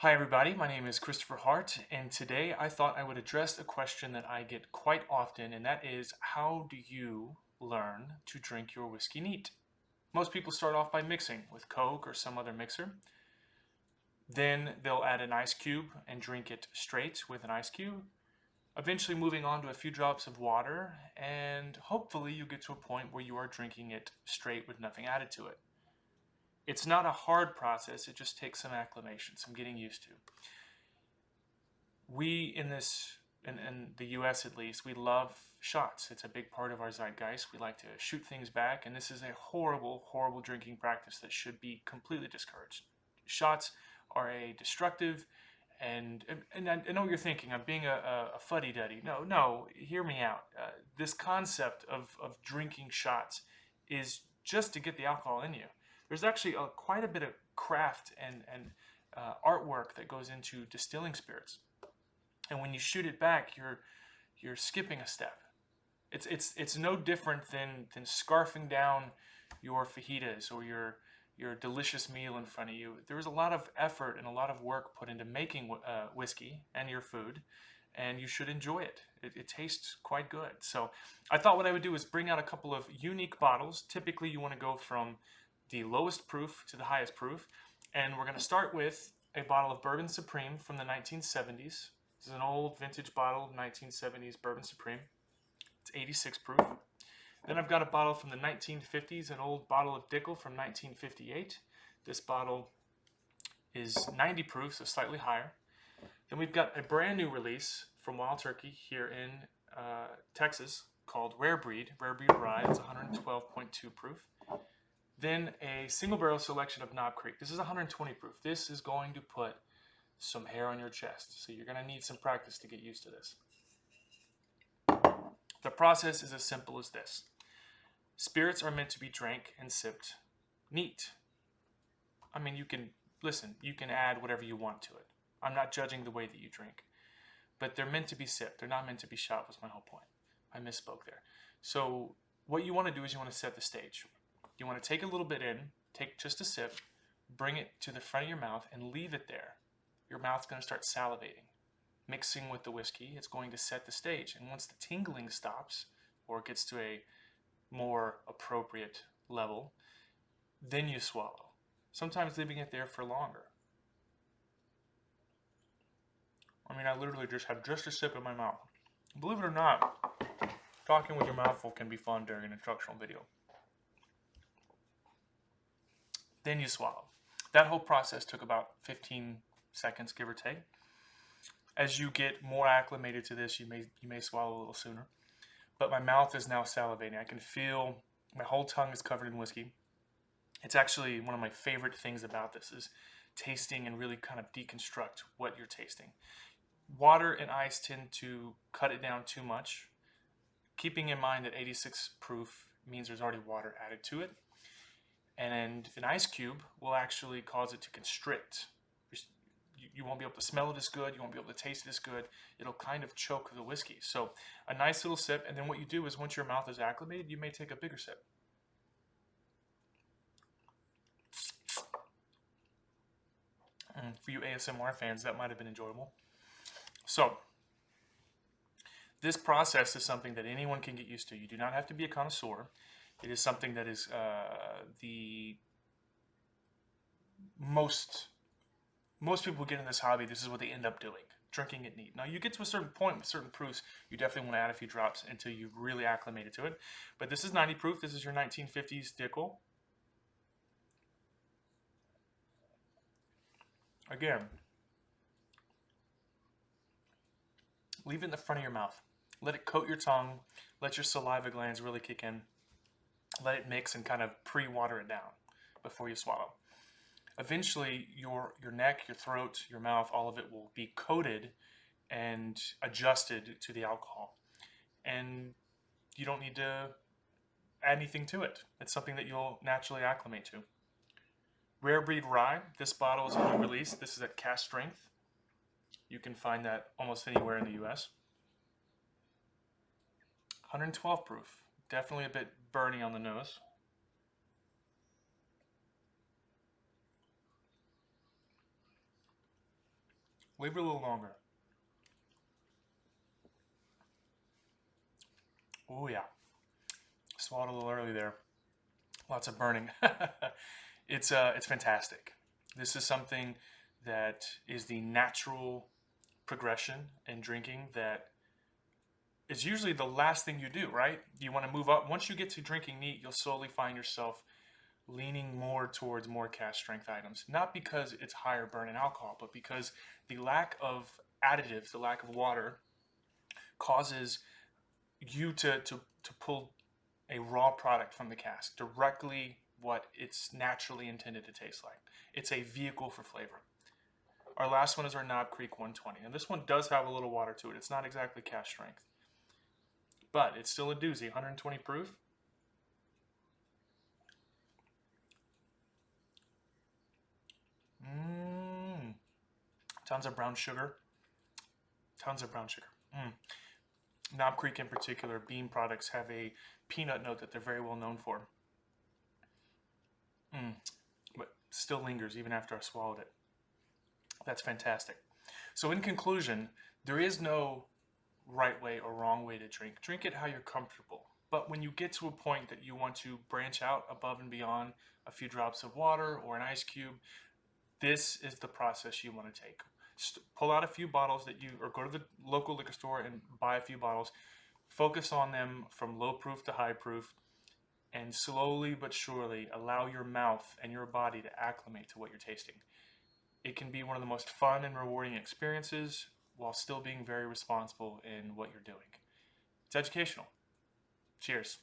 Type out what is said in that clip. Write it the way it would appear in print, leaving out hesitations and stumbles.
Hi everybody, my name is Kristopher Hart, and today I thought I would address a question that I get quite often, and that is, how do you learn to drink your whiskey neat? Most people start off by mixing with Coke or some other mixer. Then they'll add an ice cube and drink it straight with an ice cube, eventually moving on to a few drops of water, and hopefully you get to a point where you are drinking it straight with nothing added to it. It's not a hard process, it just takes some acclimation, some getting used to. We in the US at least, we love shots. It's a big part of our zeitgeist. We like to shoot things back, and this is a horrible, horrible drinking practice that should be completely discouraged. Shots are a destructive, and I know what you're thinking. I'm being a fuddy-duddy. No, hear me out. This concept of drinking shots is just to get the alcohol in you. There's actually quite a bit of craft and artwork that goes into distilling spirits. And when you shoot it back, you're skipping a step. It's no different than scarfing down your fajitas or your delicious meal in front of you. There's a lot of effort and a lot of work put into making whiskey and your food, and you should enjoy it. It tastes quite good. So I thought what I would do is bring out a couple of unique bottles. Typically, you want to go from the lowest proof to the highest proof, and we're going to start with a bottle of Bourbon Supreme from the 1970s. This is an old vintage bottle of 1970s Bourbon Supreme. It's 86 proof. Then I've got a bottle from the 1950s, an old bottle of Dickel from 1958. This bottle is 90 proof, so slightly higher. Then we've got a brand new release from Wild Turkey here in Texas called Rare Breed Rye. It's 112.2 proof. Then a single barrel selection of Knob Creek. This is 120 proof. This is going to put some hair on your chest, so you're going to need some practice to get used to this. The process is as simple as this. Spirits are meant to be drank and sipped neat. I mean, you can add whatever you want to it. I'm not judging the way that you drink, but they're meant to be sipped. They're not meant to be shot, was my whole point. I misspoke there. So what you want to do is you want to set the stage. You want to take a little bit in, take just a sip, bring it to the front of your mouth, and leave it there. Your mouth's going to start salivating. Mixing with the whiskey, it's going to set the stage. And once the tingling stops, or it gets to a more appropriate level, then you swallow. Sometimes leaving it there for longer. I mean, I literally just have just a sip in my mouth. Believe it or not, talking with your mouth full can be fun during an instructional video. Then you swallow. That whole process took about 15 seconds, give or take. As you get more acclimated to this, you may swallow a little sooner. But my mouth is now salivating. I can feel my whole tongue is covered in whiskey. It's actually one of my favorite things about this is tasting and really kind of deconstruct what you're tasting. Water and ice tend to cut it down too much. Keeping in mind that 86 proof means there's already water added to it. And an ice cube will actually cause it to constrict. You won't be able to smell it as good. You won't be able to taste it as good. It'll kind of choke the whiskey. So a nice little sip, and then what you do is once your mouth is acclimated, you may take a bigger sip. For you ASMR fans, that might have been enjoyable. So this process is something that anyone can get used to. You do not have to be a connoisseur. It is something that is the most people who get in this hobby, this is what they end up doing, drinking it neat. Now, you get to a certain point with certain proofs, you definitely want to add a few drops until you've really acclimated to it. But this is 90 proof. This is your 1950s Dickel. Again, leave it in the front of your mouth. Let it coat your tongue. Let your saliva glands really kick in. Let it mix and kind of pre-water it down before you swallow. Eventually, your neck, your throat, your mouth, all of it will be coated and adjusted to the alcohol. And you don't need to add anything to it. It's something that you'll naturally acclimate to. Rare Breed Rye. This bottle is a new release. This is at cask strength. You can find that almost anywhere in the US. 112 proof. Definitely a bit burny on the nose. Leave it a little longer. Oh yeah, swallowed a little early there. Lots of burning. It's fantastic. This is something that is the natural progression in drinking that is usually the last thing you do, right? You want to move up. Once you get to drinking neat, you'll slowly find yourself leaning more towards more cask strength items. Not because it's higher burn in alcohol, but because the lack of additives, the lack of water, causes you to pull a raw product from the cask directly what it's naturally intended to taste like. It's a vehicle for flavor. Our last one is our Knob Creek 120, and this one does have a little water to it. It's not exactly cask strength, but it's still a doozy. 120 proof. Mmm. Tons of brown sugar. Tons of brown sugar. Mmm. Knob Creek in particular, bean products have a peanut note that they're very well known for. Mmm. But still lingers even after I swallowed it. That's fantastic. So in conclusion, there is no right way or wrong way to drink. Drink it how you're comfortable. But when you get to a point that you want to branch out above and beyond a few drops of water or an ice cube, this is the process you want to take. Pull out a few bottles that you, or go to the local liquor store and buy a few bottles. Focus on them from low proof to high proof, and slowly but surely allow your mouth and your body to acclimate to what you're tasting. It can be one of the most fun and rewarding experiences while still being very responsible in what you're doing. It's educational. Cheers.